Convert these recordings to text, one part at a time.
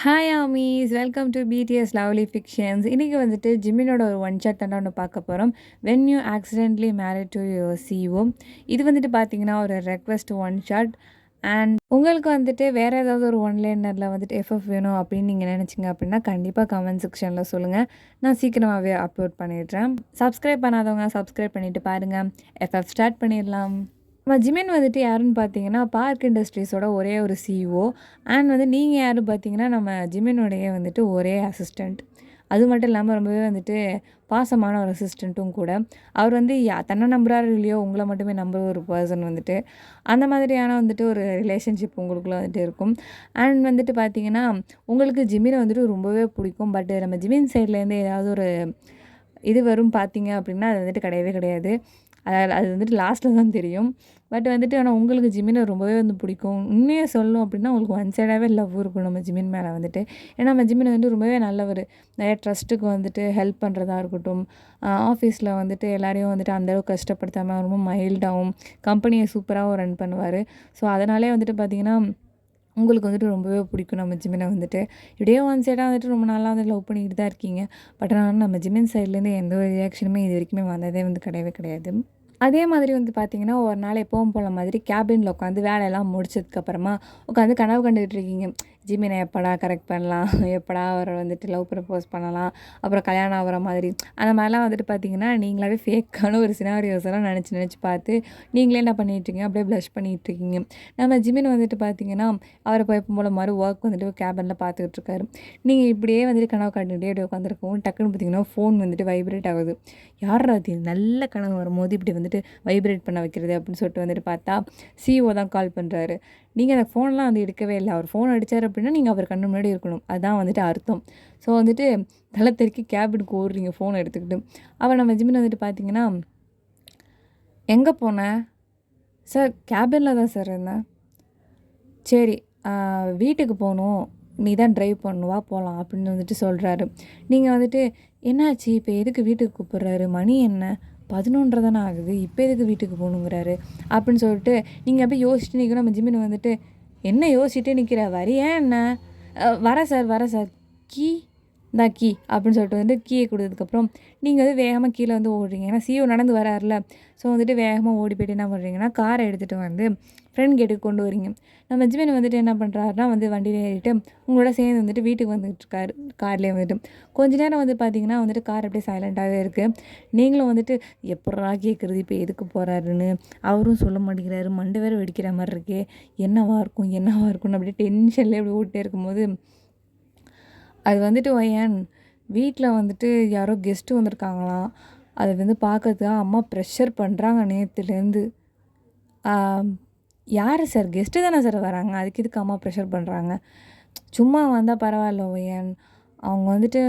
Hi Armys welcome to BTS lovely fictions. இன்றைக்கி வந்துட்டு ஜிம்மினோட ஒரு ஒன் ஷாட் தாண்டா ஒன்று பார்க்க போகிறோம். When you accidentally married to your CEO. இது வந்துட்டு பார்த்தீங்கன்னா ஒரு ரெக்வெஸ்ட் ஒன் ஷாட். அண்ட் உங்களுக்கு வந்துட்டு வேறு ஏதாவது ஒரு ஒன்லைனரில் வந்துட்டு எஃப்எஃப் வேணும் அப்படின்னு நீங்கள் நினச்சிங்க அப்படின்னா கண்டிப்பாக கமெண்ட் செக்ஷனில் சொல்லுங்கள். நான் சீக்கிரமாகவே அப்லோட் பண்ணிடுறேன். சப்ஸ்கிரைப் பண்ணாதவங்க சப்ஸ்கிரைப் பண்ணிவிட்டு பாருங்கள். எஃப்எஃப் ஸ்டார்ட் பண்ணிடலாம். நம்ம ஜிமின் வந்துட்டு யாருன்னு பார்த்தீங்கன்னா பார்க் இண்டஸ்ட்ரீஸோட ஒரே ஒரு சிஇஓ. அண்ட் வந்து நீங்கள் யாருன்னு பார்த்தீங்கன்னா நம்ம ஜிமினுடைய வந்துட்டு ஒரே அசிஸ்டண்ட். அது மட்டும் இல்லாமல் ரொம்பவே வந்துட்டு பாசமான ஒரு அசிஸ்டண்ட்டும் கூட. அவர் வந்து தன்னை நம்புறாரு இல்லையோ உங்களை மட்டுமே நம்புற ஒரு பர்சன் வந்துட்டு. அந்த மாதிரியான வந்துட்டு ஒரு ரிலேஷன்ஷிப் உங்களுக்குள்ள வந்துட்டு இருக்கும். அண்ட் வந்துட்டு பார்த்தீங்கன்னா உங்களுக்கு ஜிமினை வந்துட்டு ரொம்பவே பிடிக்கும். பட் நம்ம ஜிமின் சைட்லேருந்து ஏதாவது ஒரு இது வரும் பார்த்தீங்க அப்படின்னா அது வந்துட்டு கிடையவே கிடையாது. அது வந்துட்டு லாஸ்ட்டில் தான் தெரியும். பட் வந்துட்டு ஆனால் உங்களுக்கு ஜிமினை ரொம்பவே வந்து பிடிக்கும். உண்மையை சொல்லணும் அப்படின்னா உங்களுக்கு ஒன் சைடாகவே லவ் இருக்கும் நம்ம ஜிமின் மேலே வந்துட்டு. ஏன்னா நம்ம ஜிமின் வந்துட்டு ரொம்பவே நல்லவர். நிறைய ட்ரஸ்ட்டுக்கு வந்துட்டு ஹெல்ப் பண்ணுறதா இருக்கட்டும், ஆஃபீஸில் வந்துட்டு எல்லாரையும் வந்துட்டு அந்தளவுக்கு கஷ்டப்படுத்தாமல் ரொம்ப மைல்டாகவும் கம்பெனியை சூப்பராகவும் ரன் பண்ணுவார். ஸோ அதனாலே வந்துட்டு பார்த்திங்கன்னா உங்களுக்கு வந்துட்டு ரொம்பவே பிடிக்கும் நம்ம ஜிமினை வந்துட்டு. இப்படியே ஒன் சைடாக வந்துட்டு ரொம்ப நாளாக வந்து லவ் பண்ணிக்கிட்டு தான் இருக்கீங்க. பட் ஆனால் நம்ம ஜிமின் சைட்லேருந்து எந்த ஒரு ரியாக்ஷனுமே இது வரைக்குமே வந்ததே வந்து கிடையவே கிடையாது. அதே மாதிரி வந்து பார்த்திங்கன்னா ஒரு நாள் எப்பவும் போல மாதிரி கேபினில் உட்காந்து வேலையெல்லாம் முடிச்சதுக்கப்புறமா உட்காந்து கனவு கண்டுகிட்டு இருக்கீங்க. ஜிமினை எப்படா கரெக்ட் பண்ணலாம், எப்படா அவரை வந்துட்டு லவ் ப்ரப்போஸ் பண்ணலாம், அப்புறம் கல்யாணம் ஆகிற மாதிரி அந்த மாதிரிலாம் வந்துட்டு பார்த்திங்கன்னா நீங்களாவே ஃபேக்கான ஒரு சினாரியோஸ் எல்லாம் நினச்சி பார்த்து நீங்களே என்ன பண்ணிகிட்ருக்கீங்க, அப்படியே ப்ளஷ் பண்ணிகிட்ருக்கீங்க. நம்ம ஜிமின் வந்துட்டு பார்த்திங்கன்னா அவரை போய் எப்போ போல மாதிரி ஒர்க் வந்துட்டு கேபினில் பார்த்துக்கிட்டு இருக்காரு. நீங்கள் இப்படியே வந்துட்டு கனவு கண்டுகிட்டே அப்படியே உட்காந்துருக்கவும் டக்குன்னு பார்த்திங்கன்னா ஃபோன் வந்துட்டு வைப்ரேட் ஆகுது. யார் அது நல்ல கனவு வரும்போது இப்படி வந்துட்டு வைப்ரேட் பண்ண வைக்கிறது அப்படின்னு சொல்லிட்டு வந்துட்டு பார்த்தா சிஇஓ தான் கால் பண்ணுறாரு. நீங்கள் அந்த ஃபோன்லாம் வந்து எடுக்கவே இல்லை. அவர் ஃபோன் அடித்தார் அப்படின்னா நீங்கள் அவர் கண்ணு முன்னாடி இருக்கணும், அதுதான் வந்துட்டு அர்த்தம். ஸோ வந்துட்டு தலை தெறிக்கி கேபினுக்கு ஓடுறீங்க ஃபோனை எடுத்துக்கிட்டு. அவர் நம்ம ஜிமின் வந்துட்டு பார்த்தீங்கன்னா எங்கே போனேன் சார், கேபினில் தான் சார் இருந்தேன். சரி, வீட்டுக்கு போகணும், நீ தான் ட்ரைவ் பண்ணுவா போகலாம் அப்படின்னு வந்துட்டு சொல்கிறாரு. நீங்கள் வந்துட்டு என்னாச்சு இப்போ எதுக்கு வீட்டுக்கு கூப்பிட்றாரு, மணி என்ன 11:30 தானே ஆகுது, இப்போ எதுக்கு வீட்டுக்கு போகணுங்கிறாரு அப்படின்னு சொல்லிட்டு நீங்கள் அப்படியே யோசிச்சுட்டு நிற்கணும். நம்ம ஜிமின் வந்துட்டு என்ன யோசிச்சுட்டே நிற்கிற, வரியா என்ன, வரேன் சார், கீ கீ அப்படின்னு சொல்லிட்டு வந்து கீயை கொடுத்ததுக்கப்புறம் நீங்கள் வந்து வேகமாக கீழே வந்து ஓடுறீங்க. ஏன்னா சிஓ நடந்து வராருல. ஸோ வந்துட்டு வேகமாக ஓடி போய்ட்டு என்ன பண்ணுறீங்கன்னா காரை எடுத்துகிட்டு வந்து ஃப்ரெண்ட் கேட்டுக்கு கொண்டு வரீங்க. நம்ம ஜிமின் வந்துட்டு என்ன பண்ணுறாருனா வந்து வண்டியில் ஏறிட்டு உங்களோட சேர்ந்து வந்துட்டு வீட்டுக்கு வந்துட்டு இருக்காரு கார்லேயே வந்துட்டு. கொஞ்ச நேரம் வந்து பார்த்தீங்கன்னா வந்துட்டு கார் அப்படியே சைலண்ட்டாகவே இருக்குது. நீங்களும் வந்துட்டு எப்படா கேட்குறது இப்போ எதுக்கு போகிறாருன்னு அவரும் சொல்ல மாட்டேங்கிறாரு. மண்டை வேறு வெடிக்கிற மாதிரி இருக்கே, என்னவா இருக்கும்னு அப்படியே டென்ஷன்லேயே அப்படி ஓட்டிகிட்டே இருக்கும்போது அது வந்துட்டு வீட்டில் வந்துட்டு யாரோ கெஸ்ட்டு வந்திருக்காங்களாம். அதை வந்து பார்க்கறதுக்காக அம்மா ப்ரெஷர் பண்ணுறாங்க நேற்றுலேருந்து. யார் சார், கெஸ்ட்டு தானே சார் வராங்க, அதுக்கு எதுக்கு அம்மா ப்ரெஷர் பண்ணுறாங்க? சும்மா வந்தால் பரவாயில்ல ஒய்யன், அவங்க வந்துட்டு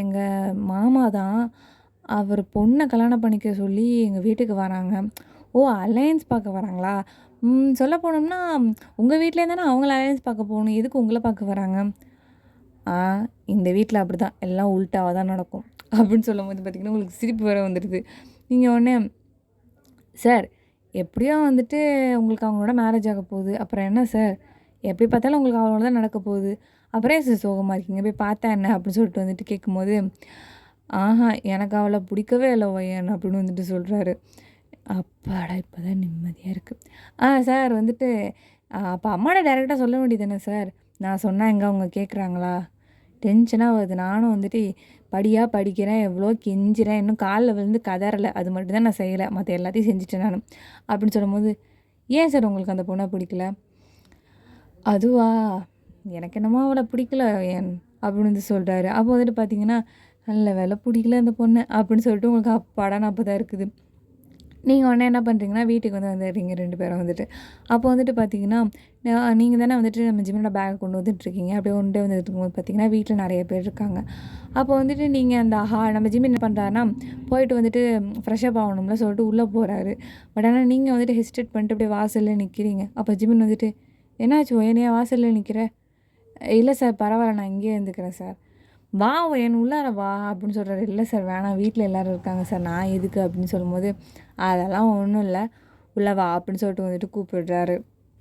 எங்கள் மாமா தான், அவர் பொண்ணை கல்யாணம் பண்ணிக்க சொல்லி எங்கள் வீட்டுக்கு வராங்க. ஓ, அலையன்ஸ் பார்க்க வராங்களா? சொல்ல போனோம்னா உங்கள் வீட்டிலே தானே அவங்கள அலையன்ஸ் பார்க்க போகணும், எதுக்கு உங்களை பார்க்க வராங்க? இந்த வீட்டில் அப்படி தான் எல்லாம் உல்ட்டாவாக தான் நடக்கும் அப்படின்னு சொல்லும்போது பார்த்திங்கன்னா உங்களுக்கு சிரிப்பு வேறு வந்துடுது. நீங்கள் உடனே சார் எப்படியோ வந்துட்டு உங்களுக்கு அவங்களோட மேரேஜ் ஆக போகுது, அப்புறம் என்ன சார், எப்படி பார்த்தாலும் உங்களுக்கு அவங்களோட தான் நடக்க போகுது, அப்புறம் சார் சோகமாக இருக்கீங்க, போய் பார்த்தா என்ன அப்படின்னு சொல்லிட்டு வந்துட்டு கேட்கும்போது எனக்கு அவளை பிடிக்கவே இல்லை ஒய்யன் அப்படின்னு வந்துட்டு சொல்கிறாரு. அப்பாடா இப்போ தான் நிம்மதியாக இருக்குது. சார் வந்துட்டு அப்போ அம்மாட்ட டைரெக்டாக சொல்ல வேண்டியது தானே சார், நான் சொன்னால் எங்கே அவங்க கேட்குறாங்களா? டென்ஷனாக வருது. நானும் வந்துட்டு படிக்கிறேன், எவ்வளோ கெஞ்சுறேன், இன்னும் காலில் விழுந்து கதறலை, அது மட்டும் தான் நான் செய்யலை, மற்ற எல்லாத்தையும் செஞ்சுட்டேன் நான் அப்படின்னு சொல்லும்போது, ஏன் சார் உங்களுக்கு அந்த பொண்ணை பிடிக்கல? அதுவா, எனக்கு என்னமோ அவளை பிடிக்கல ஏன் அப்படின்னு வந்து சொல்கிறாரு. அப்போ வந்துட்டு பார்த்தீங்கன்னா நல்ல வேலை பிடிக்கல அந்த பொண்ணு அப்படின்னு சொல்லிட்டு உங்களுக்கு அப்பாடான்னு அப்போ தான் இருக்குது. நீங்கள் உடனே என்ன பண்ணுறீங்கன்னா வீட்டுக்கு வந்து வந்துடுறீங்க 2 பேரும் வந்துட்டு. அப்போ வந்துட்டு பார்த்தீங்கன்னா நீங்கள் தானே வந்துட்டு நம்ம ஜிம்மினோட பேக்கை கொண்டு வந்துட்டுருக்கீங்க. அப்படியே கொண்டே வந்துட்டு இருக்கும்போது பார்த்தீங்கன்னா வீட்டில் நிறைய பேர் இருக்காங்க. அப்போ வந்துட்டு நீங்கள் அந்த நம்ம ஜிம் என்ன பண்ணுறாருன்னா போயிட்டு வந்துட்டு ஃப்ரெஷ்அப் ஆகணும்ல சொல்லிட்டு உள்ளே போகிறாரு. பட் ஆனால் நீங்கள் வந்துட்டு ஹெசிடேட் பண்ணிட்டு அப்படியே வாசலில் நிற்கிறீங்க. அப்போ ஜிம்மின் வந்துட்டு என்னாச்சு என்னையா வாசலில் நிற்கிற? இல்லை சார் பரவாயில்ல, நான் இங்கேயே இருந்துக்கிறேன் சார். வா என் உள்ளார வா அப்படின்னு சொல்கிறாரு. இல்லை சார் வேணாம், வீட்டில் எல்லோரும் இருக்காங்க சார், நான் எதுக்கு அப்படின்னு சொல்லும்போது அதெல்லாம் ஒன்றும் இல்லை, உள்ளே வா அப்படின்னு சொல்லிட்டு வந்துட்டு கூப்பிடுறாரு.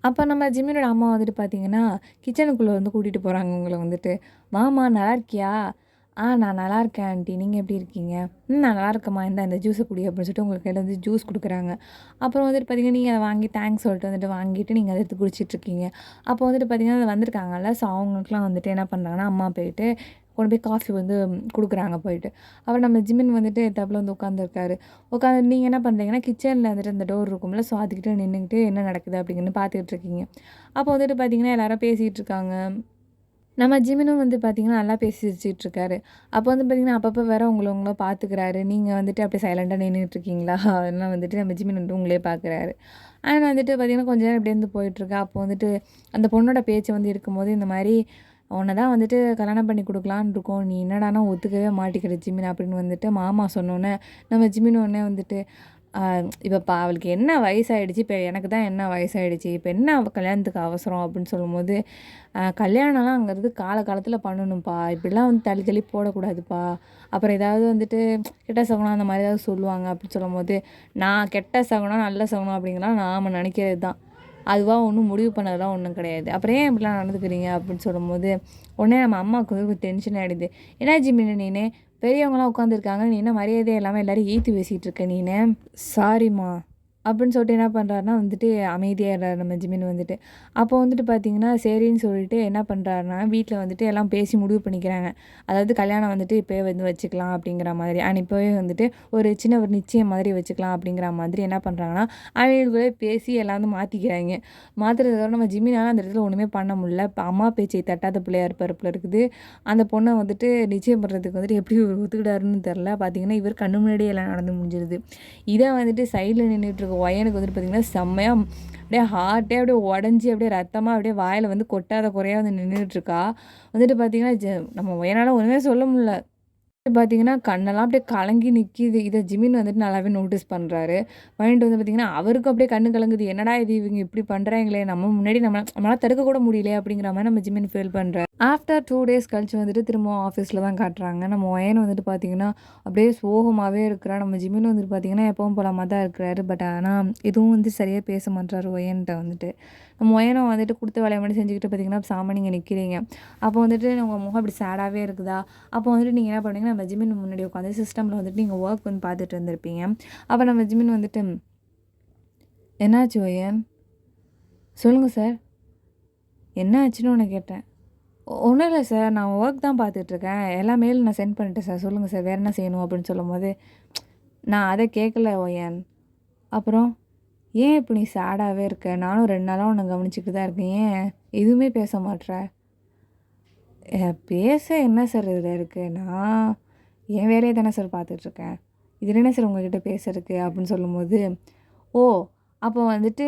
அப்ப நம்ம ஜிம்மினோட அம்மா வந்துட்டு பார்த்தீங்கன்னா, கிச்சனுக்குள்ள வந்து கூட்டிட்டு போறாங்க இவங்கள வந்துட்டு. "வாம்மா நல்லா இருக்கியா?" நான் நல்லாயிருக்கேன் ஆன்ட்டி. நீங்க எப்படி இருக்கீங்க?" நான் நல்லாயிருக்கேம்மா. இந்தா இந்த ஜூஸ குடி" அப்படின்னு சொல்லிட்டு உங்க கையில வந்து ஜூஸ் குடுக்குறாங்க. அப்புறம் வந்துட்டு பார்த்தீங்கன்னா, நீங்க அத வாங்கி தேங்க்ஸ் சொல்லிட்டு வந்துட்டு வாங்கிட்டு நீங்க அத எடுத்து குடிச்சிட்டுருக்கீங்க. அப்போ வந்துட்டு பார்த்தீங்கன்னா, அது வந்திருக்காங்கல்ல, ஸோ அவங்களுக்குலாம் வந்துட்டு என்ன பண்றாங்கன்னா, அம்மா போயிட்டு கொண்டு போய் காஃபி வந்து குடுக்குறாங்க போயிட்டு. அப்புறம் நம்ம ஜிமின் வந்துட்டு எதுத்தாப்புல வந்து உட்காந்துருக்காரு. உட்காந்து நீங்க என்ன பண்றீங்கன்னா, கிச்சன்ல வந்துட்டு அந்த டோர் இருக்கும்ல, ஸோ அதுகிட்ட நின்னுகிட்டு என்ன நடக்குது அப்படிங்கன்னு பார்த்துக்கிட்டு இருக்கீங்க. அப்போ வந்துட்டு பார்த்தீங்கன்னா, எல்லாரும் பேசிட்டு இருக்காங்க. நம்ம ஜிமினும் வந்து பார்த்தீங்கன்னா, நல்லா பேசி சிரிச்சுட்ருக்காரு. அப்போ வந்து பார்த்தீங்கன்னா, அப்பப்போ வேற உங்கள பார்த்துக்கிறாரு. நீங்க வந்துட்டு அப்படியே சைலண்டா நின்னுட்டுருக்கீங்களா? அதெல்லாம் வந்துட்டு நம்ம ஜிமின் வந்துட்டு உங்களே பார்க்குறாரு. அண்ட் வந்துட்டு பார்த்தீங்கன்னா, கொஞ்ச நேரம் இப்படியே வந்து போயிட்டுருக்கு. அப்போ வந்துட்டு அந்த பொண்ணோட பேச்ச வந்து எடுக்கும்போது, இந்த மாரி "உன்ன தான் வந்துட்டு கல்யாணம் பண்ணி குடுக்கலான்னு இருக்கோம். நீ என்னடான்னா ஒத்துக்கவே மாட்டேங்கிற ஜிமின்" அப்படின்னு வந்துட்டு மாமா சொன்னோனே, நம்ம ஜிமின் உடனே வந்துட்டு ஆ இப்ப அவளுக்கு என்ன வயசாயிடுச்சு, இப்ப எனக்கு தான் என்ன வயசாயிடுச்சு. இப்ப என்ன கல்யாணத்துக்கு அவசரம் அப்படின்னு சொல்லும்போது, கல்யாணம்லாம்ங்கிறது காலகாலத்தில பண்ணணும்ப்பா. இப்படிலாம் வந்து தள்ளி தள்ளி போடக்கூடாதுப்பா. அப்புறம் ஏதாவது வந்துட்டு கெட்ட சகுனம் அந்த மாரி ஏதாவது சொல்லுவாங்க அப்படின்னு சொல்லும்போது, நான் கெட்ட சகுனம், நல்ல சகுனம் அப்படிங்கலாம் நாம நெனைக்கிறது தான். அதுவா ஒண்ணும் முடிவு பண்ணதெல்லாம் ஒண்ணும் கிடையாது. அப்புறம் ஏன் இப்படிலாம் நடந்துக்கிறீங்க அப்படின்னு சொல்லும்போது, உடனே நம்ம அம்மாவுக்கு வந்து டென்ஷன் ஆயிடுது. "என்ன ஜிமினு நீனு? பெரியவங்கலாம் உட்காந்துருக்காங்க. நீ என்ன மரியாதையே இல்லாம எல்லாரையும் ஏத்தி பேசிட்டு இருக்க நீனு?" "சாரிம்மா" அப்படின்னு சொல்லிட்டு என்ன பண்றாருன்னா வந்துட்டு அமைதியாயிடுறாரு நம்ம ஜிமின் வந்துட்டு. அப்போ வந்துட்டு பார்த்தீங்கன்னா, சரின்னு சொல்லிட்டு என்ன பண்றாருன்னா, வீட்ல வந்துட்டு எல்லாம் பேசி முடிவு பண்ணிக்கிறாங்க. அதாவது கல்யாணம் வந்துட்டு இப்பயே வந்து வச்சுக்கலாம் அப்படிங்கிற மாதிரி. அண்ட் இப்பவே வந்துட்டு ஒரு சின்ன ஒரு நிச்சயம் மாதிரி வச்சுக்கலாம் அப்படிங்கிற மாதிரி என்ன பண்றாங்கன்னா, அவங்களுக்குள்ளே பேசி எல்லாம் வந்து மாத்திக்கிறாய்ங்க. மாத்துறதுக்கப்புறம் நம்ம ஜிமினால அந்த இடத்துல ஒண்ணுமே பண்ண முடியல. இப்ப அம்மா பேச்சை தட்டாத பிள்ளையா இருப்பாரு போல இருக்குது. அந்த பொண்ண வந்துட்டு நிச்சயம் பண்றதுக்கு வந்துட்டு எப்படி இவரு ஒத்துக்கிட்டாருன்னு தெரியல. பார்த்தீங்கன்னா, இவர் கண்ணு முன்னாடியே எல்லாம் நடந்து முடிஞ்சிருது. இத வந்துட்டு சைட்ல நின்னுட்டு இருக்க பையனுக்கு வந்துட்டு பார்த்தீங்கன்னா, செம்மையா அப்படியே ஹார்ட்டே அப்படியே உடைஞ்சு அப்படியே ரத்தமா அப்படியே வாயில வந்து கொட்டாத குறையா வந்து நின்னுட்டு இருக்கா. வந்துட்டு பார்த்தீங்கன்னா, நம்ம பையனால ஒண்ணுமே சொல்ல முடியல. பார்த்தீங்கன்னா, கண்ணெல்லாம் அப்படியே கலங்கி நிக்கிது. இத ஜிமின் வந்துட்டு நல்லாவே நோட்டீஸ் பண்றாரு. மைண்ட் வந்து பார்த்தீங்கன்னா, அவருக்கும் அப்படியே கண்ணு கலங்குது. என்னடா இது இவங்க இப்படி பண்றாங்களே! நம்ம முன்னாடி நம்மளால தடுக்க கூட முடியலையே! அப்படிங்கிற மாரி நம்ம ஜிமின் ஃபீல் பண்றாரு. ஆஃப்டர் 2 டேஸ் கழிச்சு வந்துட்டு திரும்பவும் ஆஃபீஸ்ல தான் காட்டுறாங்க. நம்ம ஒயன் வந்துட்டு பார்த்தீங்கன்னா, அப்படியே சோகமாவே இருக்கிறா. நம்ம ஜிமின் வந்துட்டு பார்த்தீங்கன்னா, எப்பவும் போலாமா தான் இருக்கிறாரு. பட் ஆனா, எதுவும் வந்து சரியா பேச மாட்றாரு ஒயன்ட்ட வந்துட்டு. நம்ம ஒயனும் வந்துட்டு குடுத்த வேலைய மட்டும் செஞ்சுக்கிட்டு பார்த்தீங்கன்னா, பேசாம நீங்க நிக்கிறீங்க. அப்போ வந்துட்டு உங்க முகம் இப்படி சேடாவே இருக்குதா? அப்போ வந்துட்டு நீங்க என்ன பண்ணுவீங்கன்னா, நம்ம ஜிமின் முன்னாடி உட்காந்து சிஸ்டம்ல வந்துட்டு நீங்க ஒர்க் வந்து பார்த்துட்டு இருந்திருப்பீங்க. அப்ப நம்ம ஜிமின் வந்துட்டு, "என்னாச்சு ஒயன்? சொல்லுங்க சார். என்ன ஆச்சுன்னு உன்ன கேட்டேன்." ஒண்ணும் இல்ல சார். நான் ஒர்க் தான் பார்த்துட்டுருக்கேன். எல்லா மெயிலும் நான் சென்ட் பண்ணிட்டேன் சார். சொல்லுங்க சார். வேற என்ன செய்யணும்?" அப்படின்னு சொல்லும்போது, "நான் அத கேட்கல ஒயன். அப்புறம் ஏன் இப்ப நீ சேடாவே இருக்க? நானும் 2 நாளா உன்ன கவனிச்சுக்கிட்டு தான் இருக்கேன். ஏன் எதுவுமே பேச மாட்ற?" பேச என்ன சார் இதில இருக்கு? நான் என் வேலைய தானே சார் பார்த்துட்ருக்கேன். இதில என்ன சார் உங்ககிட்ட பேசறக்கு? அப்படின்னு சொல்லும்போது, "ஓ! அப்போ வந்துட்டு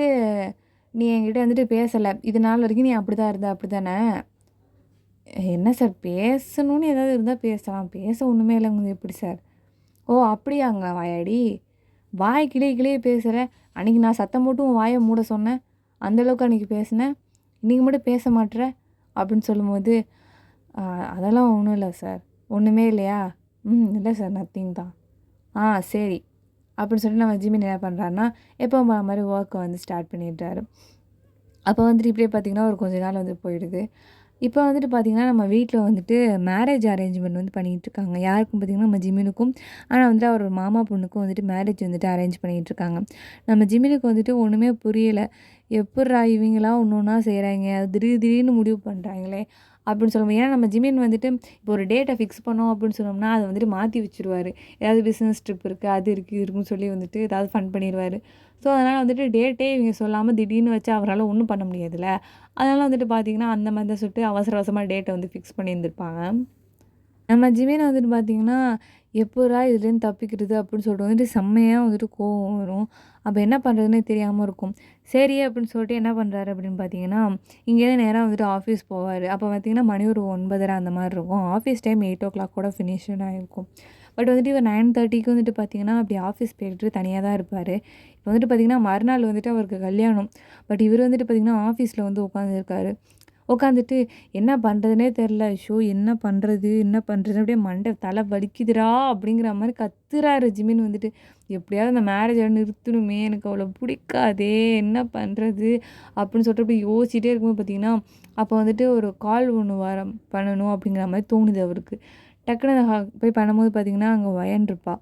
நீ என்கிட்ட வந்துட்டு பேசல. இது நாள் வரைக்கும் நீ அப்படிதான் இருந்த அப்படிதானே?" "என்ன சார் பேசணும்னு ஏதாவது இருந்தா பேசலாம். பேச ஒண்ணுமே இல்லங்க எப்படி சார்?" "ஓ! அப்படியாங்க வாயாடி? வாய் கிழிய கிழிய பேசுற. அன்னைக்கு நான் சத்தம் போட்டு உன் வாய மூட சொன்னேன். அந்த அளவுக்கு அன்னைக்கு பேசினேன். இன்னைக்கு மட்டும் பேச மாட்ற?" அப்படின்னு சொல்லும்போது, "ஆ அதெல்லாம் ஒண்ணும் இல்ல சார்." "ஒண்ணுமே இல்லையா?" இல்ல சார். நத்திங் தான்." சரி." அப்படின்னு சொல்லிட்டு நம்ம ஜிமின் என்ன பண்றாருன்னா, எப்பவும் போல மாரி வொர்க்க வந்து ஸ்டார்ட் பண்ணிடுறாரு. அப்போ வந்துட்டு இப்படியே பார்த்தீங்கன்னா, ஒரு கொஞ்ச நாள் வந்து போயிடுது. இப்போ வந்துட்டு பார்த்தீங்கன்னா, நம்ம வீட்ல வந்துட்டு மேரேஜ் அரேஞ்ச்மெண்ட் வந்து பண்ணிட்டுருக்காங்க. யாருக்கும் பார்த்தீங்கன்னா, நம்ம ஜிமினுக்கும். ஆனா வந்துட்டு அவர் மாமா பொண்ணுக்கும் வந்துட்டு மேரேஜ் வந்துட்டு அரேஞ்ச் பண்ணிட்டுருக்காங்க. நம்ம ஜிமினுக்கு வந்துட்டு ஒண்ணுமே புரியல. எப்புட்றா இவங்கலாம் ஒண்ணு ஒண்ணா செய்றாய்ங்க. திடீர் திடீர்னு முடிவு பண்றாங்களே! அப்படின்னு சொல்லும்போது ஏன்னா நம்ம ஜிமின் வந்துட்டு இப்போ ஒரு டேட்ட ஃபிக்ஸ் பண்ணோம் அப்படின்னு சொன்னோம்னா, அத வந்துட்டு மாத்தி வச்சுருவாரு. ஏதாவது பிசினஸ் ட்ரிப் இருக்கு, அது இருக்கு, இது இருக்குன்னு சொல்லி வந்துட்டு ஏதாவது ஃபன் பண்ணிருவாரு. ஸோ, அதனால வந்துட்டு டேட்டே இவங்க சொல்லாம திடீர்னு வச்சா அவரால ஒண்ணும் பண்ண முடியாதுல்ல. அதனால வந்துட்டு பார்த்தீங்கன்னா, அந்த மாரி தான் சொல்லிட்டு அவசர அவசரமா டேட்ட வந்து ஃபிக்ஸ் பண்ணியிருந்திருப்பாங்க. நம்ம ஜிமின் வந்துட்டு பார்த்தீங்கன்னா, எப்புட்றா இதுலேருந்து தப்பிக்கிறது அப்படின்னு சொல்லிட்டு வந்துட்டு செம்மையா வந்துட்டு கோவம் வரும். அப்ப என்ன பண்ணுறதுன்னே தெரியாம இருக்கும். சரி அப்படின்னு சொல்லிட்டு என்ன பண்ணுறாரு அப்படின்னு பார்த்தீங்கன்னா, இங்கேருந்து நேரா வந்துட்டு ஆஃபீஸ் போவாரு. அப்போ பார்த்தீங்கன்னா, மணி ஒரு 9:30 அந்த மாரி இருக்கும். ஆஃபீஸ் டைம் 8:00 கூட ஃபினிஷ்டு ஆயிருக்கும். பட் வந்துட்டு இவர் 9:30க்கு வந்துட்டு பார்த்தீங்கன்னா, அப்படி ஆஃபீஸ் போயிட்டு தனியா தான் இருப்பாரு. இப்போ வந்துட்டு பார்த்தீங்கன்னா, மறுநாள் வந்துட்டு அவருக்கு கல்யாணம். பட் இவரு வந்துட்டு பார்த்தீங்கன்னா, ஆஃபீஸ்ல வந்து உட்காந்துருக்காரு. உட்காந்துட்டு என்ன பண்ணுறதுனே தெரில. ஷோ என்ன பண்ணுறது என்ன பண்ணுறது அப்படியே மண்டை தலை வலிக்குதுடா அப்படிங்கிற மாதிரி கத்துறாரு ஜிமின் வந்துட்டு. எப்படியாவது அந்த மேரேஜை நிறுத்தணுமே, எனக்கு அவ்வளோ பிடிக்காதே, என்ன பண்ணுறது அப்படின்னு சொல்லிட்டு அப்படி யோசிச்சுட்டே இருக்கும்போது பார்த்தீங்கன்னா, அப்போ வந்துட்டு ஒரு கால் ஒன்று பண்ணணும் அப்படிங்கிற மாதிரி தோணுது அவருக்கு. டக்குன்னு போய் பண்ணும்போது பார்த்தீங்கன்னா, அங்கே வயன் இருப்பா.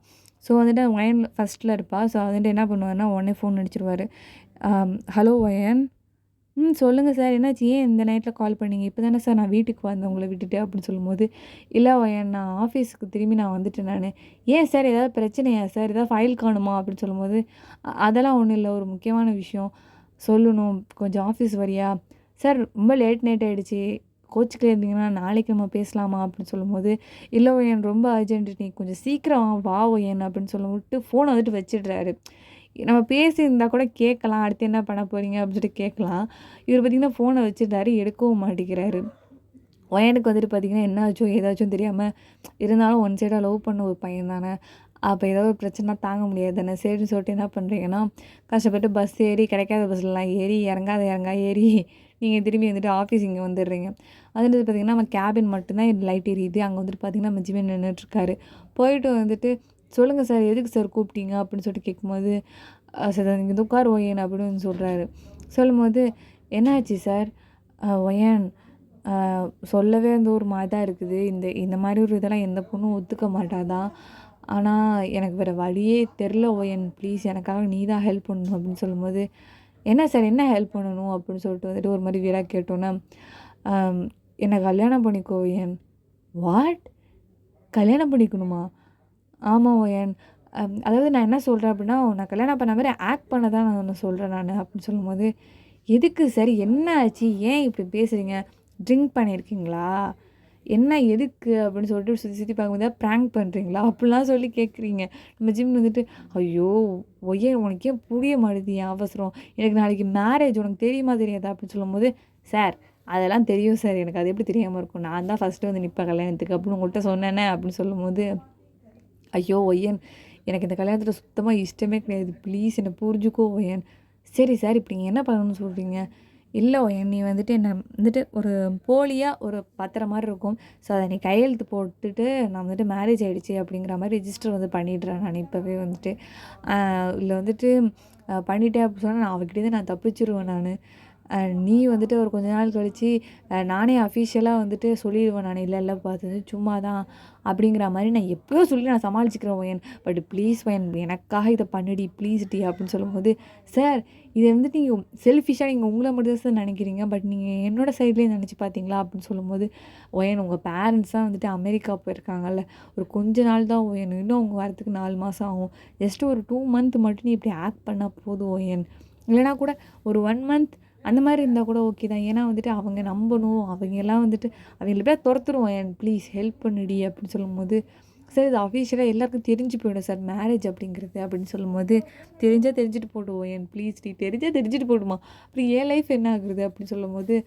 ஸோ வந்துட்டு வயன் ஃபஸ்ட்டில் இருப்பா. ஸோ வந்துட்டு என்ன பண்ணுவாருன்னா உடனே ஃபோன் அடிச்சிருவாரு. ஹலோ வயன். சொல்லுங்கள் சார், என்னாச்சு? ஏன் இந்த நைட்டில் கால் பண்ணீங்க? இப்போ தானே சார் நான் வீட்டுக்கு வந்தேன் உங்களை விட்டுட்டு அப்படின்னு சொல்லும்போது, இல்லை வயன் நான் ஆஃபீஸுக்கு திரும்பி நான் வந்துட்டேன் நான். ஏன் சார் ஏதாவது பிரச்சனையா சார்? ஏதாவது ஃபைல் காணுமா அப்படின்னு சொல்லும்போது, அதெல்லாம் ஒன்றும் இல்லை, ஒரு முக்கியமான விஷயம் சொல்லணும், கொஞ்சம் ஆஃபீஸ் வரியா? சார் ரொம்ப லேட் நைட் ஆகிடுச்சி, கோச்சிக்கில் இருந்தீங்கன்னா நாளைக்கு நம்ம பேசலாமா அப்படின்னு சொல்லும்போது, இல்லை ஒயன் ரொம்ப அர்ஜென்ட், நீ கொஞ்சம் சீக்கிரம் வா ஒயன் அப்படின்னு சொல்லிவிட்டு ஃபோனை வந்துட்டு வச்சிடுறாரு. நம்ம பேசியிருந்தா கூட கேட்கலாம், அடுத்து என்ன பண்ண போகிறீங்க அப்படின்னு சொல்லிட்டு கேட்கலாம். இவர் பார்த்திங்கன்னா ஃபோனை வச்சுருந்தாரு, எடுக்கவும் மாட்டேங்கிறாரு. ஒயனுக்கு வந்துட்டு பார்த்திங்கன்னா என்ன ஆச்சோ ஏதாச்சும் தெரியாமல், இருந்தாலும் ஒன் சைடாக லவ் பண்ண ஒரு பையன் தானே, அப்போ ஏதாவது ஒரு பிரச்சனை தாங்க முடியாது தானே, சரின்னு சொல்லிட்டு என்ன பண்ணுறீங்கன்னா, கஷ்டப்பட்டு பஸ் ஏறி கிடைக்காத பஸ்லாம் ஏறி இறங்கா ஏறி நீங்கள் திரும்பி வந்துட்டு ஆஃபீஸ் இங்கே வந்துடுறீங்க. அதுன்றது பார்த்திங்கன்னா நம்ம கேபின் மட்டும்தான் லைட் எரியுது. அங்கே வந்துட்டு பார்த்திங்கன்னா நம்ம ஜிமின் நின்றுட்டுருக்காரு. போயிட்டு வந்துட்டு, சொல்லுங்கள் சார் எதுக்கு சார் கூப்பிட்டீங்க அப்படின்னு சொல்லிட்டு கேட்கும்போது, சார் நீங்கள் இந்த உட்கார் ஒயன் அப்படின்னு சொல்கிறாரு. சொல்லும்போது, என்னாச்சு சார்? ஒயன் சொல்லவே வந்து ஒரு மாதிரி தான் இருக்குது. இந்த மாதிரி ஒரு இதெல்லாம் எந்த பொண்ணும் ஒத்துக்க மாட்டாதான். ஆனால் எனக்கு வேறு வழியே தெரில ஒயன், ப்ளீஸ் எனக்காக நீ தான் ஹெல்ப் பண்ணணும் அப்படின்னு சொல்லும்போது, என்ன சார் என்ன ஹெல்ப் பண்ணணும் அப்படின்னு சொல்லிட்டு வந்துட்டு ஒரு மாதிரி வீடாக கேட்டோன்னே, என்னை கல்யாணம் பண்ணிக்கோ ஒயன். வாட்? கல்யாணம் பண்ணிக்கணுமா? ஆமாம் ஒயன். அதாவது நான் என்ன சொல்கிறேன் அப்படின்னா, நான் கல்யாணம் பண்ண மாதிரி ஆக்ட் பண்ண தான் நான் சொல்கிறேன் நான் அப்படின்னு சொல்லும்போது, எதுக்கு சார் என்ன ஆச்சு? ஏன் இப்படி பேசுகிறீங்க? ட்ரிங்க் பண்ணியிருக்கீங்களா? என்ன எதுக்கு அப்படின்னு சொல்லிட்டு சுற்றி சுற்றி பார்க்கும்போது ப்ராங்க் பண்ணுறீங்களா அப்படிலாம் சொல்லி கேட்குறீங்க. நம்ம ஜிம் வந்துட்டு, ஐயோ ஒய்யன் உனக்கு ஏன் புரிய மாட்டேது என் அவசரம், எனக்கு நாளைக்கு மேரேஜ் உனக்கு தெரியுமா தெரியாதா அப்படின்னு சொல்லும்போது, சார் அதெல்லாம் தெரியும் சார், எனக்கு அது எப்படி தெரியாமல் இருக்கும், நான் தான் ஃபஸ்ட்டு வந்து நிற்பேன் கல்யாணத்துக்கு அப்படின்னு உங்கள்கிட்ட சொன்னேனே அப்படின்னு சொல்லும்போது, ஐயோ ஒய்யன் எனக்கு இந்த கல்யாணத்தில் சுத்தமாக இஷ்டமே கிடையாது, ப்ளீஸ் என்னை புரிஞ்சுக்கோ ஒய்யன். சரி சார் இப்போ நீங்கள் என்ன பண்ணணும்னு சொல்கிறீங்க? இல்லை ஒயன் நீ வந்துட்டு என்னை வந்துட்டு ஒரு போலியாக ஒரு பத்திரம் மாதிரி இருக்கும், ஸோ அதை நீ கையெழுத்து போட்டுட்டு நான் வந்துட்டு மேரேஜ் ஆகிடுச்சி அப்படிங்கிற மாதிரி ரிஜிஸ்டர் வந்து பண்ணிடுறேன் நான் இப்போவே வந்துட்டு, இல்லை வந்துட்டு பண்ணிட்டேன் அப்படின்னு சொன்னால் நான் அவகிட்டேருந்து நான் தப்பிச்சிருவேன் நான். நீ வந்துட்டு ஒரு கொஞ்ச நாள் கழித்து நானே அஃபிஷியலாக வந்துட்டு சொல்லிடுவேன் நான், இல்லை பார்த்தது சும்மா தான் அப்படிங்கிற மாதிரி நான் எப்போயோ சொல்லி நான் சமாளிச்சுக்கிறேன் ஒயன், பட் ப்ளீஸ் ஒயன் எனக்காக இதை பண்ணிடி ப்ளீஸ் டி அப்படின்னு சொல்லும்போது, சார் இதை வந்துட்டு நீங்கள் செல்ஃபிஷாக நீங்கள் உங்களை மட்டும் தான் சார் நினைக்கிறீங்க, பட் நீங்கள் என்னோடய சைட்லேயே நினச்சி பார்த்தீங்களா அப்படின்னு சொல்லும்போது, ஒயன் உங்கள் பேரண்ட்ஸ் தான் வந்துட்டு அமெரிக்கா போயிருக்காங்கல்ல, ஒரு கொஞ்ச நாள் தான் ஒயன், இன்னும் அவங்க வரத்துக்கு 4 மாதம் ஆகும், ஜஸ்ட்டு ஒரு 2 மந்த் மட்டும் நீ இப்படி ஆக்ட் பண்ணால் போதும் ஒயன், இல்லைனா கூட ஒரு 1 மந்த் அந்த மாதிரி இருந்தால் கூட ஓகே தான். ஏன்னா வந்துட்டு அவங்க நம்பணும், அவங்கெல்லாம் வந்துட்டு அவங்கள எப்படியா துரத்துருவோம், என் ப்ளீஸ் ஹெல்ப் பண்ணுடி அப்படின்னு சொல்லும்போது, சார் இது அஃபிஷியலாக எல்லாருக்கும் தெரிஞ்சு போயிடும் சார் மேரேஜ் அப்படிங்கிறது அப்படின்னு சொல்லும்போது, தெரிஞ்சுட்டு போடுவோம் என் ப்ளீஸ் டி தெரிஞ்சுட்டு போடுமா, அப்புறம் என் லைஃப் என்ன ஆகுறது அப்படின்னு சொல்லும்போது,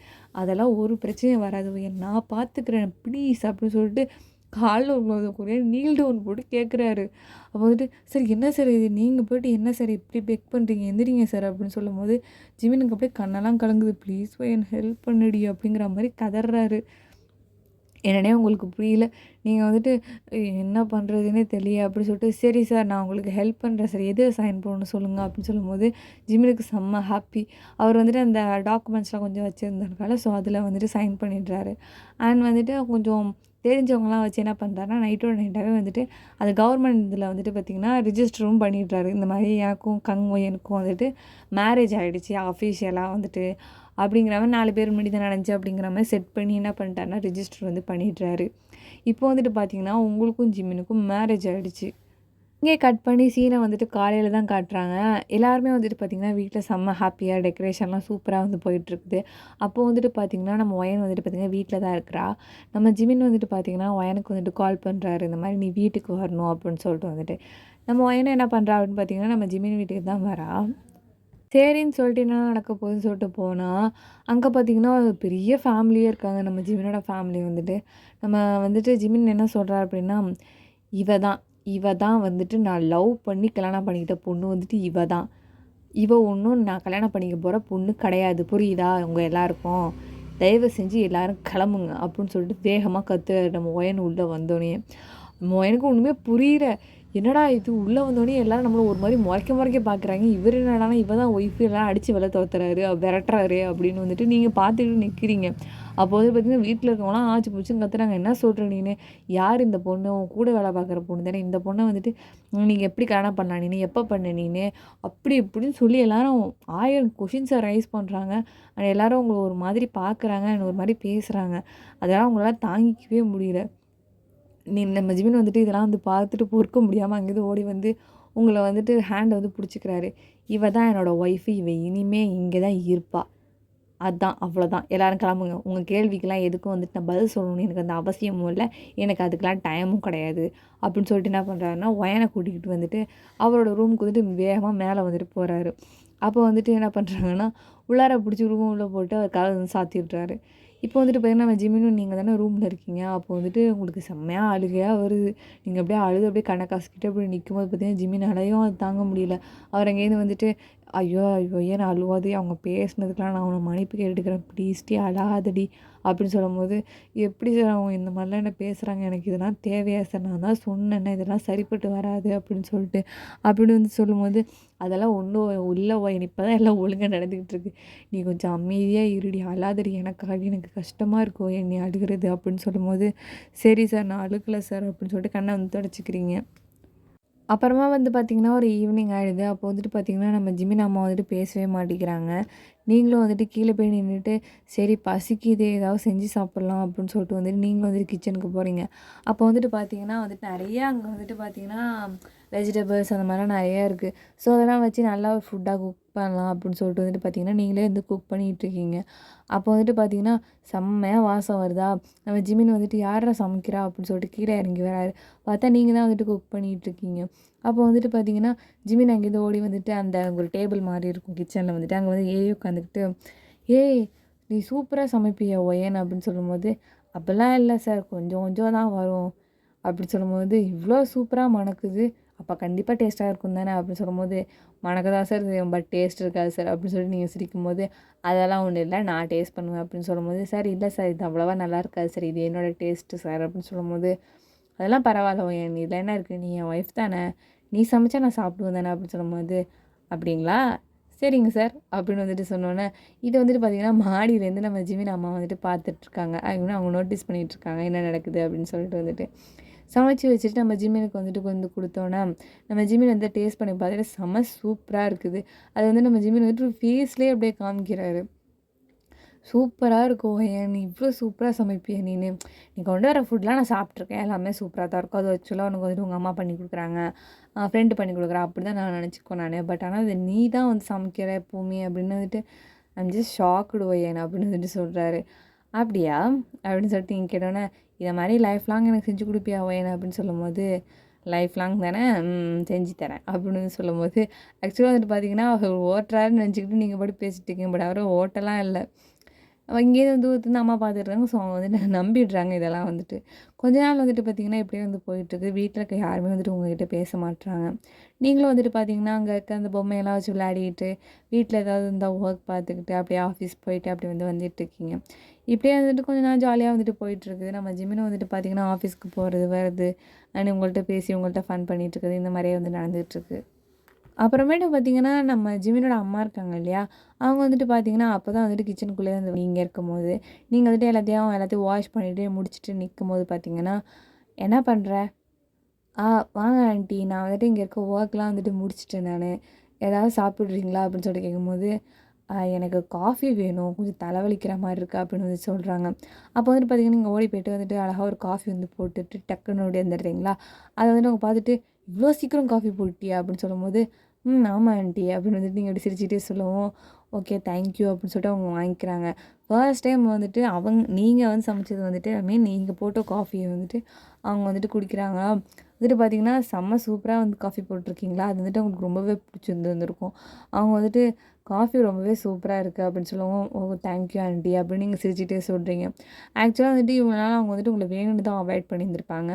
அதெல்லாம் ஒரு பிரச்சனையும் வராது என் நான் பார்த்துக்கிறேன் ப்ளீஸ் அப்படின்னு சொல்லிட்டு காலில் உள்ளதுக்குரிய நீல் டவுன் போட்டு கேட்குறாரு. அப்போ வந்துட்டு, சார் என்ன சார் இது நீங்கள் போய்ட்டு என்ன சார் இப்படி பெக் பண்ணுறீங்க, எந்திரிங்க சார் அப்படின்னு சொல்லும்போது, ஜிமினுக்கு அப்படியே கண்ணெல்லாம் கலங்குது, ப்ளீஸ் என் ஹெல்ப் பண்ணுடி அப்படிங்கிற மாதிரி கதறாரு. என்னன்னே உங்களுக்கு புரியல, நீங்கள் வந்துட்டு என்ன பண்ணுறதுன்னே தெரியல அப்படின்னு சொல்லிட்டு, சரி சார் நான் உங்களுக்கு ஹெல்ப் பண்ணுறேன் சார், எது சைன் பண்ணணும் சொல்லுங்கள் அப்படின்னு சொல்லும்போது, ஜிமினுக்கு செம்ம ஹாப்பி. அவர் வந்துட்டு அந்த டாக்குமெண்ட்ஸ்லாம் கொஞ்சம் வச்சுருந்ததுனால ஸோ அதில் வந்துட்டு சைன் பண்ணிடுறாரு. அண்ட் வந்துட்டு கொஞ்சம் தெரிஞ்சவங்களாம் வச்சு என்ன பண்ணுறாருன்னா, நைட்டோட நைட்டாகவே வந்துட்டு அது கவர்மெண்ட் இதில் வந்துட்டு பார்த்திங்கன்னா ரிஜிஸ்டரும் பண்ணிடுறாரு. இந்த மாதிரி எனக்கும் ஒயனுக்கும் வந்துட்டு மேரேஜ் ஆகிடுச்சி அஃபிஷியலாக வந்துட்டு அப்படிங்கிற மாதிரி 4 பேர் முன்னாடி தான் நடந்துச்சு அப்படிங்கிற மாதிரி செட் பண்ணி என்ன பண்ணிட்டாருன்னா ரிஜிஸ்டர் வந்து பண்ணிடுறாரு. இப்போ வந்துட்டு பார்த்திங்கன்னா உங்களுக்கும் ஜிம்மினுக்கும் மேரேஜ் ஆகிடுச்சு. இங்கே கட் பண்ணி சீனை வந்துட்டு காலையில் தான் காட்டுறாங்க. எல்லாருமே வந்துட்டு பார்த்திங்கன்னா வீட்டில் செம்ம ஹாப்பியாக டெக்கரேஷன்லாம் சூப்பராக வந்து போயிட்டுருக்குது. அப்போது வந்துட்டு பார்த்திங்கன்னா நம்ம ஒயன் வந்துட்டு பார்த்திங்கன்னா வீட்டில் தான் இருக்கிறா. நம்ம ஜிமின் வந்துட்டு பார்த்திங்கன்னா ஒயனுக்கு வந்துட்டு கால் பண்ணுறாரு, இந்த மாதிரி நீ வீட்டுக்கு வரணும் அப்படின்னு சொல்லிட்டு வந்துட்டு. நம்ம ஒயனை என்ன பண்ணுறா அப்படின்னு பார்த்திங்கன்னா நம்ம ஜிமின் வீட்டுக்கு தான் வரா. சரின்னு சொல்லிட்டு என்ன நடக்க போகுதுன்னு சொல்லிட்டு போனால், அங்கே பார்த்திங்கன்னா ஒரு பெரிய ஃபேமிலியே இருக்காங்க. நம்ம ஜிமினோட ஃபேமிலி வந்துட்டு. நம்ம வந்துட்டு ஜிமின் என்ன சொல்கிறார் அப்படின்னா, இவ தான் வந்துட்டு நான் லவ் பண்ணி கல்யாணம் பண்ணிக்கிட்ட பொண்ணு வந்துட்டு இவ தான். இவ ஒன்றும் நான் கல்யாணம் பண்ணிக்க போகிற பொண்ணு கிடையாது, புரியுதா உங்கள் எல்லாருக்கும்? தயவு செஞ்சு எல்லாரும் கிளம்புங்க அப்படின்னு சொல்லிட்டு வேகமாக கத்துறாரு நம்ம ஒயன் உள்ளே வந்தோடனே. நம்ம ஒயனுக்கு ஒன்றுமே புரியல. என்னடா இது உள்ளே வந்தோடனே எல்லாரும் நம்மள ஒரு மாதிரி முறைக்க பார்க்குறாங்க. இவர் என்னடானா இவ தான் ஒய்ஃபு எல்லாம் அடித்து வெளில துரத்துறாரு விரட்டுறாரு அப்படின்னு வந்துட்டு நீங்கள் பார்த்துட்டு நிற்கிறீங்க. அப்போ வந்து பார்த்தீங்கன்னா வீட்டில் இருக்கவங்களாம் ஆச்சு பூச்சுன்னு கத்துறாங்க. என்ன சொல்கிற நீனு? யார் இந்த பொண்ணு? உன் கூட வேலை பார்க்குற பொண்ணு தானே. இந்த பொண்ணை வந்துட்டு நீங்கள் எப்படி கல்யாணம் பண்ணலாம் நீனு? எப்போ பண்ண நீனு? அப்படி இப்படின்னு சொல்லி எல்லாரும் 1000 கொஷின்ஸை ரைஸ் பண்ணுறாங்க. எல்லாரும் உங்களை ஒரு மாதிரி பார்க்குறாங்க, ஒரு மாதிரி பேசுகிறாங்க. அதெல்லாம் அவங்களால தாங்கிக்கவே முடியல. நம்ம ஜிமின் வந்துட்டு இதெல்லாம் வந்து பார்த்துட்டு பொறுக்க முடியாமல் அங்கேருந்து ஓடி வந்து உங்களை வந்துட்டு ஹேண்டை வந்து பிடிச்சிக்கிறாரு. இவ தான் என்னோடய ஒய்ஃபு, இவ இனிமே இங்கே தான் இருப்பா. அதான் அவ்வளோதான். எல்லோரும் கிளம்புங்க. உங்கள் கேள்விக்கெல்லாம் எதுக்கும் வந்துட்டு நான் பதில் சொல்லணும்னு எனக்கு அந்த அவசியமும் இல்லை. எனக்கு அதுக்கெலாம் டைமும் கிடையாது அப்படின்னு சொல்லிட்டு என்ன பண்ணுறாருன்னா ஒயனை கூட்டிக்கிட்டு வந்துட்டு அவரோட ரூமுக்கு வந்துட்டு வேகமாக மேலே வந்துட்டு போகிறாரு. அப்போ வந்துட்டு என்ன பண்ணுறாங்கன்னா உள்ளார பிடிச்சி ரூம் உள்ளே போட்டு அவர் கதவை வந்து சாத்தி விட்றாரு. இப்போ வந்துட்டு பார்த்தீங்கன்னா நம்ம ஜிமினும் நீங்கள் தானே ரூமில் இருக்கீங்க. அப்போ வந்துட்டு உங்களுக்கு செம்மையாக அழுகையாக வருது. நீங்கள் அப்படியே அழுது அப்படியே கண்ணை காசுக்கிட்டே அப்படி நிற்கும்போது பார்த்தீங்கன்னா ஜிமின் அலையும் அது தாங்க முடியல. அவர் அங்கேருந்து வந்துட்டு ஐயோ ஐயோ ஏன் அழுவாதே, அவங்க பேசுனதுக்கெலாம் நான் அவனை மன்னிப்பு கேட்டுக்கிறேன், ப்ளீஸ்டி அழாதடி அப்படின்னு சொல்லும்போது, எப்படி சார் அவங்க இந்த மாதிரிலாம் என்ன பேசுகிறாங்க, எனக்கு இதெல்லாம் தேவையா சார், நான் தான் சொன்னேன்னே இதெல்லாம் சரிப்பட்டு வராது அப்படின்னு சொல்லிட்டு அப்படின்னு வந்து சொல்லும்போது, அதெல்லாம் ஒன்றும் இல்லை ஒயன், இப்போ தான் எல்லாம் ஒழுங்காக நடந்துக்கிட்டு இருக்கு, நீ கொஞ்சம் அமைதியாக இருடி, அழாதடி, எனக்காக எனக்கு கஷ்டமாக இருக்கும் நீ அழுகிறது அப்படின்னு சொல்லும்போது, சரி சார் நான் அழுகலை சார் அப்படின்னு சொல்லிட்டு கண்ணை வந்து தொடச்சிக்கிறீங்க. அப்புறமா வந்து பார்த்திங்கன்னா ஒரு ஈவினிங் ஆகிடுது. அப்போ வந்துட்டு பார்த்திங்கன்னா நம்ம ஜிமின் அம்மா வந்துட்டு பேசவே மாட்டேங்கிறாங்க. நீங்களும் வந்துட்டு கீழே போய் நின்றுட்டு சரி பசிக்குது ஏதாவது செஞ்சு சாப்பிட்லாம் அப்படின்னு சொல்லிட்டு வந்துட்டு நீங்களும் வந்துட்டு கிச்சனுக்கு போகிறீங்க. அப்போ வந்துட்டு பார்த்திங்கன்னா வந்துட்டு நிறையா அங்கே வந்துட்டு பார்த்திங்கன்னா வெஜிடபிள்ஸ் அந்த மாதிரிலாம் நிறையா இருக்குது. ஸோ அதெல்லாம் வச்சு நல்லா ஒரு ஃபுட்டாக குக் பண்ணலாம் அப்படின்னு சொல்லிட்டு வந்துட்டு பார்த்திங்கன்னா நீங்களே வந்து குக் பண்ணிகிட்ருக்கீங்க. அப்போ வந்துட்டு பார்த்திங்கன்னா செம்மையாக வாசம் வருதா, நம்ம ஜிமின் வந்துட்டு யாரா சமைக்கிறா அப்படின்னு சொல்லிட்டு கீழே இறங்கி வராரு. பார்த்தா நீங்கள் தான் வந்துட்டு குக் பண்ணிகிட்ருக்கீங்க. அப்போ வந்துட்டு பார்த்திங்கன்னா ஜிமின் அங்கேருந்து ஓடி வந்துட்டு அந்த ஒரு டேபிள் மாதிரி இருக்கும் கிச்சனில் வந்துட்டு அங்கே வந்து ஏறி உட்காந்துக்கிட்டு ஏய் நீ சூப்பராக சமைப்பியா ஒயன் அப்படின்னு சொல்லும்போது, அப்படிலாம் இல்லை சார் கொஞ்சம் கொஞ்சம் தான் வரும் அப்படின்னு சொல்லும்போது, இவ்வளோ சூப்பராக மணக்குது அப்போ கண்டிப்பாக டேஸ்ட்டாக இருக்கும் தானே அப்படின்னு சொல்லும்போது, மணக்க தான் சார் பட் டேஸ்ட் இருக்காது சார் அப்படின்னு சொல்லிட்டு நீங்கள் சிரிக்கும்போது, அதெல்லாம் ஒன்றும் இல்லை நான் டேஸ்ட் பண்ணுவேன் அப்படின்னு சொல்லும்போது, சார் இல்லை சார் இது அவ்வளோவா நல்லா இருக்காது சார், இது என்னோடய டேஸ்ட்டு சார் அப்படின்னு சொல்லும்போது, அதெல்லாம் பரவாயில்ல ஒயன் இதில் என்ன இருக்குது, நீ என் ஒய்ஃப் தானே, நீ சமைச்சா நான் சாப்பிடுவேன் தானே அப்படின்னு சொல்லும்போது, அப்படிங்களா சரிங்க சார் அப்படின்னு வந்துட்டு சொன்னோன்னே, இதை வந்துட்டு பார்த்திங்கன்னா மாடியிலேருந்து நம்ம ஜிமின் அம்மா வந்துட்டு பார்த்துட்ருக்காங்க. அவங்க நோட்டீஸ் பண்ணிகிட்ருக்காங்க என்ன நடக்குது அப்படின்னு சொல்லிட்டு வந்துட்டு சமைச்சு வச்சுட்டு நம்ம ஜிமினுக்கு வந்துட்டு வந்து கொடுத்தோன்னா, நம்ம ஜிமின் வந்து டேஸ்ட் பண்ணி பார்த்துட்டு செம்ம சூப்பராக இருக்குது. அது வந்து நம்ம ஜிமின் வந்துட்டு ஃபேஸ்லேயே அப்படியே காமிக்கிறாரு. சூப்பராக இருக்கும் ஏன் நீ இவ்வளோ சூப்பராக சமைப்பியா நீனு, நீ கொண்டு வர ஃபுட்லாம் நான் சாப்பிட்ருக்கேன் எல்லாமே சூப்பராக தான் இருக்கும். அது ஆக்சுவலாக உனக்கு வந்துட்டு உங்கள் அம்மா பண்ணி கொடுக்குறாங்க, ஃப்ரெண்டு பண்ணி கொடுக்குறா அப்படி தான் நான் நினச்சிக்கோ நான். பட் ஆனால் அது நீ தான் வந்து சமைக்கிற எப்போவுமே அப்படின்னு வந்துட்டு ஐம் ஜஸ்ட் ஷாக்குடு ஒயன் அப்படின்னு வந்துட்டு சொல்கிறாரு. அப்படியா அப்படின்னு சொல்லிட்டு நீங்கள் கேட்டோன்னே, இதை மாதிரி லைஃப் லாங் எனக்கு செஞ்சு கொடுப்பியா ஒயன் அப்படின்னு சொல்லும்போது, லைஃப் லாங் தானே செஞ்சு தரேன் அப்படின்னு சொல்லும்போது, ஆக்சுவலாக வந்துட்டு பார்த்தீங்கன்னா அவர் ஓட்டுறாருன்னு நினச்சிக்கிட்டு நீங்கள் பாட்டு பேசிட்டு இருக்கீங்க. பட் அவரும் ஓட்டலாம் இல்லை, இங்கேருந்து தூரத்துலேருந்து அம்மா பார்த்துட்றாங்க. ஸோ அவங்க வந்துட்டு நம்பிடுறாங்க இதெல்லாம் வந்துட்டு. கொஞ்ச நாள் வந்துட்டு பார்த்திங்கன்னா இப்படியே வந்து போயிட்டுருக்கு. வீட்டில் இருக்க யாருமே வந்துட்டு உங்ககிட்ட பேச மாட்றாங்க. நீங்களும் வந்துட்டு பார்த்திங்கன்னா அங்கே இருக்க அந்த பொம்மையெல்லாம் வச்சு விளையாடிட்டு, வீட்டில் ஏதாவது இருந்தால் ஒர்க் பார்த்துக்கிட்டு, அப்படியே ஆஃபீஸ் போயிட்டு அப்படி வந்து வந்துட்டுருக்கீங்க. இப்படியே வந்துட்டு கொஞ்ச நாள் ஜாலியாக வந்துட்டு போயிட்டுருக்குது. நம்ம ஜிம்மினும் வந்துட்டு பார்த்திங்கன்னா ஆஃபீஸ்க்கு போகிறது வர்றது, அண்ட் உங்கள்கிட்ட பேசி உங்கள்கிட்ட ஃபன் பண்ணிகிட்ருக்குது, இந்த மாதிரியே வந்து நடந்துகிட்ருக்கு. அப்புறமேட்டு பார்த்திங்கன்னா நம்ம ஜிமினோட அம்மா இருக்காங்க இல்லையா, அவங்க வந்துட்டு பார்த்திங்கன்னா அப்போ தான் வந்துட்டு கிச்சனுக்குள்ளே வந்து நீங்கள் இருக்கும்போது, நீங்கள் வந்துட்டு எல்லாத்தையும் வாஷ் பண்ணிவிட்டு முடிச்சுட்டு நிற்கும்போது பார்த்திங்கன்னா, என்ன பண்ணுற? வாங்க ஆண்டி நான் வந்துட்டு இங்கே இருக்க ஒர்க்லாம் வந்துட்டு முடிச்சுட்டேன் நான், ஏதாவது சாப்பிட்றீங்களா அப்படின்னு சொல்லிட்டு கேட்கும்போது, எனக்கு காஃபி வேணும் கொஞ்சம் தலைவலிக்கிற மாதிரி இருக்குது அப்படின்னு வந்து சொல்கிறாங்க. அப்போ வந்துட்டு பார்த்திங்கன்னா நீங்கள் ஓடி போய்ட்டு வந்துட்டு அழகாக ஒரு காஃபி வந்து போட்டுட்டு டக்குன்னு ஓடி வந்துடுறீங்களா, அதை வந்துட்டு அவங்க பார்த்துட்டு இவ்வளோ சீக்கிரம் காஃபி போட்டியா அப்படின்னு சொல்லும்போது, ஆமாம் ஆண்டி அப்படின்னு வந்துட்டு நீங்கள் அப்படி சிரிச்சிட்டே சொல்லவும், ஓகே தேங்க்யூ அப்படின்னு சொல்லிட்டு அவங்க வாங்கிக்கிறாங்க. ஃபர்ஸ்ட் டைம் வந்துட்டு நீங்கள் வந்து சமைச்சது வந்துட்டு நீங்கள் போட்ட காஃபியை வந்துட்டு அவங்க வந்துட்டு குடிக்கிறாங்க. வந்துட்டு பார்த்திங்கன்னா செம்ம சூப்பராக வந்து காஃபி போட்டிருக்கீங்களா, அது வந்துட்டு அவங்களுக்கு ரொம்பவே பிடிச்சிருந்துருக்கும். அவங்க வந்துட்டு காஃபி ரொம்பவே சூப்பரா இருக்கு அப்படின்னு சொல்லவும், "ஓ! தேங்க் யூ ஆன்டி" அப்படின்னு நீங்க சிரிச்சுட்டே சொல்றீங்க. ஆக்சுவலா வந்துட்டு இவ்வளோ நாள் அவங்க வந்துட்டு உங்கள வேணும்னு தான் அவாய்ட் பண்ணியிருந்திருப்பாங்க.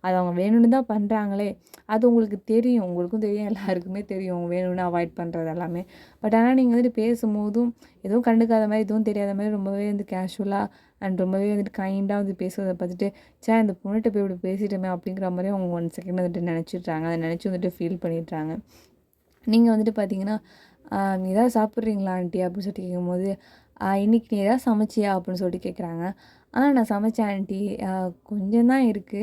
அது அவங்க வேணும்னு தான் பண்றாங்களே, அது உங்களுக்கு தெரியும். உங்களுக்கும் தெரியும், எல்லாருக்குமே தெரியும். அவங்க வேணும்னு அவாய்ட் பண்றது எல்லாமே. பட் ஆனா நீங்க வந்துட்டு பேசும்போதும், எதுவும் கண்டுக்காத மாரி, எதுவும் தெரியாத மாரி ரொம்பவே வந்து கேஷுவலா ரொம்பவே வந்துட்டு கைண்டா வந்து பேசுறத பார்த்துட்டு, ச்சே! இந்த பொண்ணுட்ட போய் இப்படி பேசிட்டோமே அப்படிங்கிற மாரி அவங்க 1 செகண்ட் வந்துட்டு நெனச்சிடுறாங்க. அத நெனச்சு வந்துட்டு ஃபீல் பண்ணிடுறாங்க. நீங்க வந்துட்டு பார்த்தீங்கன்னா, "நீ ஏதாவது சாப்பிட்றீங்களா ஆன்ட்டி?" அப்படின்னு சொல்லிட்டு கேட்கும்போது, இன்னைக்கு நீ ஏதாவது சமைச்சியா?" அப்படின்னு சொல்லிட்டு கேட்குறாங்க. நான் சமைச்சேன் ஆன்ட்டி. கொஞ்சம் தான் இருக்கு.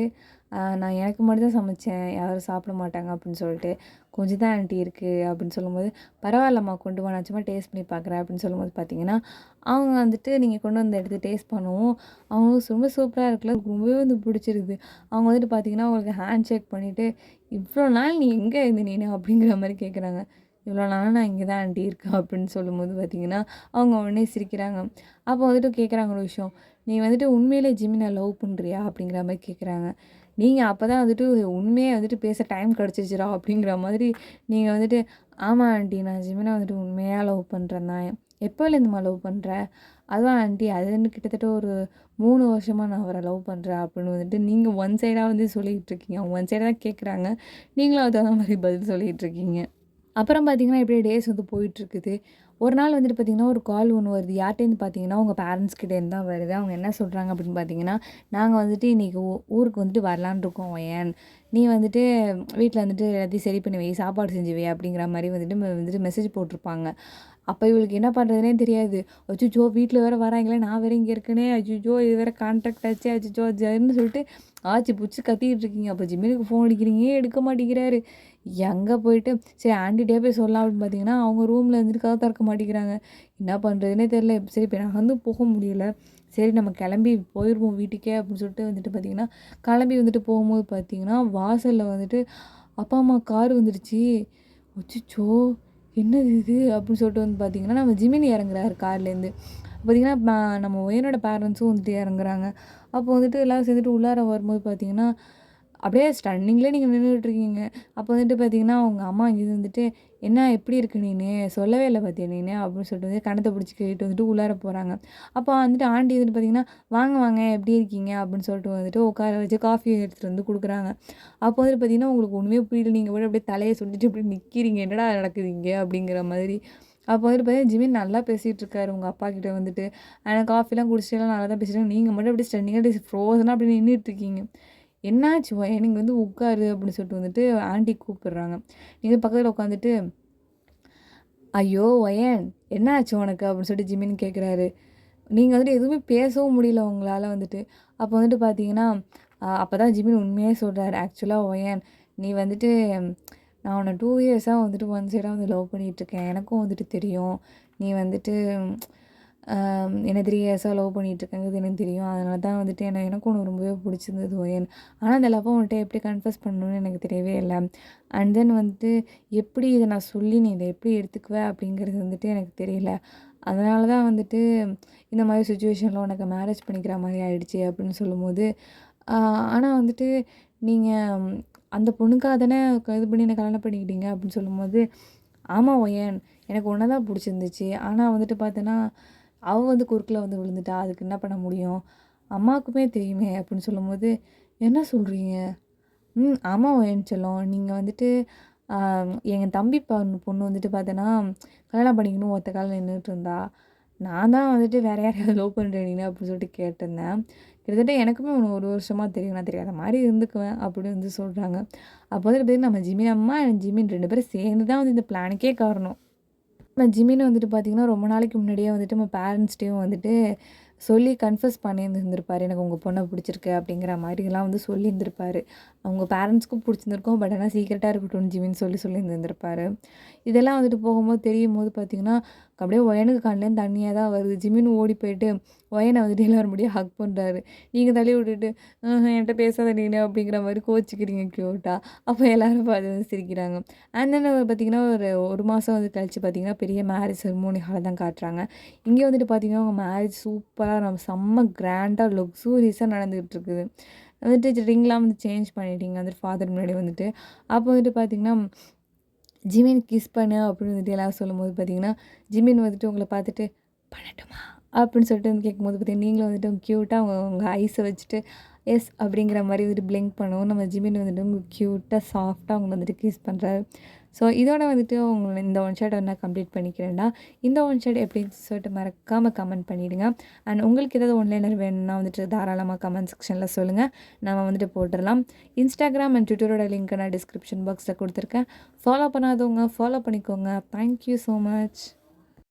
நான் எனக்கு மட்டும் தான் சமைச்சேன். யாரும் சாப்பிட மாட்டாங்க." அப்படின்னு சொல்லிட்டு. "கொஞ்சம் தான் ஆன்ட்டி இருக்கு." அப்படின்னு சொல்லும்போது, "பரவாயில்லம்மா கொண்டு வா. நான் சும்மா டேஸ்ட் பண்ணி பார்க்குறேன்." அப்படின்னு சொல்லும்போது பார்த்தீங்கன்னா, அவங்க வந்துட்டு நீங்க கொண்டு வந்து எடுத்து டேஸ்ட் பண்ணவும், அவங்க ரொம்ப சூப்பரா இருக்குல்ல, ரொம்பவே வந்து பிடிச்சிருக்குது. அவங்க வந்துட்டு பார்த்தீங்கன்னா, உங்களுக்கு ஹேண்ட் ஷேக் பண்ணிட்டு, "இவ்ளோ நாள் நீ எங்க இருந்த நீனு?" அப்படிங்கிற மாரி கேட்குறாங்க. "இவ்வளோ நாளா நான் இங்க தான் ஆன்ட்டி இருக்கேன்." அப்படின்னு சொல்லும்போது பார்த்தீங்கன்னா, அவங்க உடனே சிரிக்கிறாங்க. அப்போ வந்துட்டு கேட்குறாங்க ஒரு விஷயம். "நீ வந்துட்டு உண்மையிலே ஜிமின லவ் பண்றியா?" அப்படிங்கிற மாரி கேட்குறாங்க. நீங்க அப்பதான் வந்துட்டு உண்மையா வந்துட்டு பேச டைம் கிடைச்சிருச்சுடா அப்படிங்கிற மாதிரி நீங்க வந்துட்டு, "ஆமா ஆன்ட்டி நான் ஜிமின வந்துட்டு உண்மையா லவ் பண்றேன் தான்." "எப்போலேருந்தும்மா லவ் பண்ற?" "அதான் ஆன்ட்டி அது வந்து கிட்டத்தட்ட ஒரு 3 வருஷமா நான் அவர லவ் பண்றேன்." அப்படின்னு வந்துட்டு நீங்க ஒன் சைடா வந்து சொல்லிட்டு இருக்கீங்க. அவங்க ஒன் சைடா தான் கேட்குறாங்க. நீங்களும் அதுக்கு தகுந்த மாரி பதில் சொல்லிட்டு இருக்கீங்க. அப்புறம் பார்த்தீங்கன்னா, இப்படியே டேஸ் வந்து போயிட்டுருக்குது. ஒரு நாள் வந்துட்டு பார்த்தீங்கன்னா, ஒரு கால் ஒண்ணு வருது. யார்ட்டேருந்து பார்த்தீங்கன்னா, உங்க பேரண்ட்ஸ் கிட்டேருந்து தான் வருது. அவங்க என்ன சொல்றாங்க அப்படின்னு பார்த்தீங்கன்னா, "நாங்க வந்துட்டு இன்னைக்கு ஊருக்கு வந்துட்டு வரலான்னு இருக்கோம் வயன். நீ வந்துட்டு வீட்ல வந்துட்டு எல்லாத்தையும் சரி பண்ணி வை, சாப்பாடு செஞ்சு வை" அப்படிங்கிற மாரி வந்துட்டு மெசேஜ் போட்டிருப்பாங்க. அப்ப இவளுக்கு என்ன பண்றதுன்னே தெரியாது. அச்சச்சோ! வீட்ல வேற வராங்களே! நான் வேற இங்க இருக்கேனே! அச்சச்சோ! இது வேற கான்டாக்ட் ஆச்சே! அச்சச்சோ! ஜன்னு சொல்லிட்டு ஆச்சி புடிச்சு கத்திக்கிட்டு இருக்கீங்க. அப்ப ஜிமினுக்கு ஃபோன் அடிக்கிறீங்க, எடுக்க மாட்டேங்கிறாரு. எங்க போயிட்டு சரி ஆன்ட்டிட்டயே போய் சொல்லலாம் அப்படின்னு பார்த்தீங்கன்னா, அவங்க ரூம்ல இருந்துட்டு கதவ திறக்க மாட்டேங்கிறாங்க. என்ன பண்றதுன்னே தெரியல. சரி இப்ப நகர்ந்தும் போக முடியல. சரி நம்ம கிளம்பி போயிருவோம் வீட்டுக்கே அப்படின்னு சொல்லிட்டு வந்துட்டு பார்த்தீங்கன்னா, கிளம்பி வந்துட்டு போகும்போது பார்த்தீங்கன்னா, வாசல்ல வந்துட்டு அப்பா, அம்மா கார் வந்துருச்சு. அச்சச்சோ! என்னது இது? அப்படின்னு சொல்லிட்டு வந்து பார்த்தீங்கன்னா, நம்ம ஜிமினி இறங்குறாரு கார்லேருந்து. பார்த்தீங்கன்னா, நம்ம ஒயனோட பேரண்ட்ஸும் வந்துட்டு இறங்குறாங்க. அப்போ வந்துட்டு எல்லாரும் சேர்ந்துட்டு உள்ளார வரும்போது பார்த்தீங்கன்னா, அப்படியே ஸ்டன்னிங்லே நீங்க நின்னுட்டுருக்கீங்க. அப்போ வந்துட்டு பார்த்தீங்கன்னா, அவங்க அம்மா இங்கேருந்து வந்துட்டு, "என்ன எப்படி இருக்க நீனு? சொல்லவே இல்ல பார்த்தியா நீனு?" அப்படின்னு சொல்லிட்டு வந்து கண்ணத்த பிடிச்சு கேட்டுட்டு வந்துட்டு உள்ளார போறாங்க. அப்போ வந்துட்டு ஆண்டி வந்துட்டு பார்த்தீங்கன்னா, "வாங்க வாங்க எப்படி இருக்கீங்க?" அப்படின்னு சொல்லிட்டு வந்துட்டு உட்கார வச்சு காஃபி எடுத்துட்டு வந்து குடுக்குறாங்க. அப்போ வந்துட்டு பார்த்தீங்கன்னா, உங்களுக்கு ஒண்ணுமே புரியல. நீங்க பாட்டுக்கு அப்படியே தலைய சுத்திட்டு இப்படி நிக்கிறீங்க. "என்னடா நடக்குது இங்க?" அப்படிங்கிற மாதிரி. அப்போ வந்துட்டு பார்த்தீங்கன்னா, ஜிமின் நல்லா பேசிட்டு இருக்காரு உங்க அப்பாகிட்ட வந்துட்டு. காஃபிலாம் குடிச்சிட்டுலாம் நல்லா தான் பேசுறாங்க. நீங்க மட்டும் அப்படியே ஸ்டன்னிங்கா அப்படியே ஃப்ரோசனா அப்படியே நின்னுட்டு இருக்கீங்க. "என்னாச்சு ஒயன்? நீங்க வந்து உட்காரு" அப்படின்னு சொல்லிட்டு வந்துட்டு ஆன்டி கூப்பிடுறாங்க. நீங்க பக்கத்துல உட்காந்துட்டு, "ஐயோ! ஒயன் என்ன ஆச்சு உனக்கு?" அப்படின்னு சொல்லிட்டு ஜிமின் கேட்குறாரு. நீங்க வந்துட்டு எதுவுமே பேசவும் முடியல உங்களால வந்துட்டு. அப்போ வந்துட்டு பார்த்தீங்கன்னா, அப்பதான் ஜிமின் உண்மையே சொல்றாரு. "ஆக்சுவலா ஒயன் நீ வந்துட்டு நான் உன்ன 2 இயர்ஸா வந்துட்டு ஒன் சைடா வந்து லவ் பண்ணிட்டுருக்கேன். எனக்கும் வந்துட்டு தெரியும். நீ வந்துட்டு என்ன 3 இயர்ஸா லவ் பண்ணிட்டுருக்கேங்கிறது எனக்கு தெரியும். அதனால தான் வந்துட்டு எனக்கும் உன்ன ரொம்பவே பிடிச்சிருந்தது ஒயன். ஆனா அந்த லவ்வ உன்ட்ட எப்படி கன்ஃபஸ் பண்ணணும்னு எனக்கு தெரியவே இல்ல. அண்ட் தென் வந்துட்டு எப்படி இத நான் சொல்லி நீ இத எப்படி எடுத்துக்குவ அப்படிங்கிறது வந்துட்டு எனக்கு தெரியல. அதனால தான் வந்துட்டு இந்த மாரி சிச்சுவேஷன்ல உனக்கு மேரேஜ் பண்ணிக்கிற மாரி ஆயிடுச்சு அப்படின்னு சொல்லும்போது, ஆ ஆனா வந்துட்டு நீங்க அந்த பொண்ணுக்காக தானே இது பண்ணி என்ன கல்யாணம் பண்ணிக்கிட்டீங்க அப்படின்னு சொல்லும்போது, ஆமா ஒயன் எனக்கு உன்ன தான் புடிச்சிருந்துச்சு. ஆனா வந்துட்டு பார்த்தேன்னா, அவ வந்து குறுக்குல வந்து விழுந்துட்டா. அதுக்கு என்ன பண்ண முடியும்? அம்மாவுக்குமே தெரியுமே அப்படின்னு சொல்லும்போது, என்ன சொல்றீங்க? ஆமா என் செல்லம். நீங்க வந்துட்டு அ எங்க தம்பி பொண்ணு வந்துட்டு பார்த்தேன்னா, கல்யாணம் பண்ணிக்கணும் ஒத்த கால்ல நின்னுட்டு இருந்தா. நான் தான் வந்துட்டு வேற யாரையாவது லவ் பண்றேனீன்னு அப்படின்னு சொல்லிட்டு கேட்டிருந்தேன். கிட்டத்தட்ட எனக்குமே உன்ன 1 வருஷமா தெரியும். நான் தெரியாத மாரி இருந்துக்குவேன் அப்படின்னு வந்து சொல்றாங்க. அப்போ வந்து பார்த்தீங்கன்னா, நம்ம ஜிமின் அம்மா அண்ட் ஜிமின் 2 பேரும் சேர்ந்து தான் வந்து இந்த பிளானுக்கே காரணம். நம்ம ஜிமின் வந்துட்டு பார்த்தீங்கன்னா, ரொம்ப நாளைக்கு முன்னாடியே வந்துட்டு நம்ம பேரண்ட்ஸ்ட்டயும் வந்துட்டு சொல்லி கன்ஃபஸ் பண்ணியிருந்திருப்பாரு. எனக்கு உங்க பொண்ண பிடிச்சிருக்கு அப்படிங்கிற மாரிலாம் வந்து சொல்லியிருந்திருப்பாரு. அவங்க பேரண்ட்ஸ்க்கும் பிடிச்சிருந்திருக்கும். பட் ஆனா சீக்ரெட்டா இருக்கட்டும்னு ஜிமின் சொல்லியிருந்திருப்பாரு. இதெல்லாம் வந்துட்டு போகும்போது தெரியும்போது பார்த்தீங்கன்னா, அப்படியே ஒயனுக்கு கண்லேருந்து தண்ணியா தான் வருது. ஜிமின் ஓடி போயிட்டு ஒயன வந்துட்டு எல்லார் முன்னாடியும் ஹக் பண்றாரு. நீங்க தள்ளி விட்டுட்டு, என்ட்ட பேசாத நீனு அப்படிங்கிற மாரி கோவிச்சுக்கிறீங்க க்யூட்டா. அப்போ எல்லாரும் பார்த்து வந்து சிரிக்கிறாங்க. அண்ட் தென் பார்த்தீங்கன்னா, ஒரு 1 மாசம் வந்து கழிச்சு பார்த்தீங்கன்னா, பெரிய மேரேஜ் செரிமோனி ஹால தான் காட்டுறாங்க. இங்கே வந்துட்டு பார்த்தீங்கன்னா, அவங்க மேரேஜ் சூப்பரா நம்ம செம்ம கிராண்டா லக்ஸூரியஸா நடந்துகிட்டு இருக்குது. வந்துட்டு ரிங்லாம் வந்து சேஞ்ச் பண்ணிட்டீங்க வந்துட்டு ஃபாதர் முன்னாடி வந்துட்டு. அப்போ வந்துட்டு பார்த்தீங்கன்னா ஜிமின் கிஸ் பண்ணு அப்படின்னு வந்துட்டு எல்லாரும் சொல்லும்போது பார்த்தீங்கன்னா, ஜிமின் வந்துட்டு உங்கள பார்த்துட்டு பண்ணட்டுமா? அப்படின்னு சொல்லிட்டு வந்து கேட்கும்போது பார்த்தீங்கன்னா, நீங்களும் வந்துட்டு க்யூட்டா உங்க உங்க ஐஸ வச்சுட்டு, எஸ் அப்படிங்கிற மாரி வந்துட்டு பிளிங்க் பண்ணவும், நம்ம ஜிமின் வந்துட்டு உங்களுக்கு க்யூட்டா, சாஃப்ட்டா உங்கள வந்துட்டு கிஸ் பண்றாரு. ஸோ இதோட வந்துட்டு உங்கள இந்த ஒன் ஷாட் வந்து நான் கம்ப்ளீட் பண்ணிக்கிறேன்டா. இந்த ஒன் ஷாட் எப்படின்னு சொல்லிட்டு மறக்காம கமெண்ட் பண்ணிடுங்க. அண்ட் உங்களுக்கு ஏதாவது ஒன்லைனர் வேணும்னா வந்துட்டு தாராளமா கமெண்ட் செக்ஷன்ல சொல்லுங்க. நம்ம வந்துட்டு போட்டுறலாம். Instagram அண்ட் Twitterரோட லிங்க்க நான் டிஸ்கிரிப்ஷன் பாக்ஸ்ல குடுத்துருக்கேன். ஃபாலோ பண்ணாதவங்க ஃபாலோ பண்ணிக்கோங்க. Thank you so much.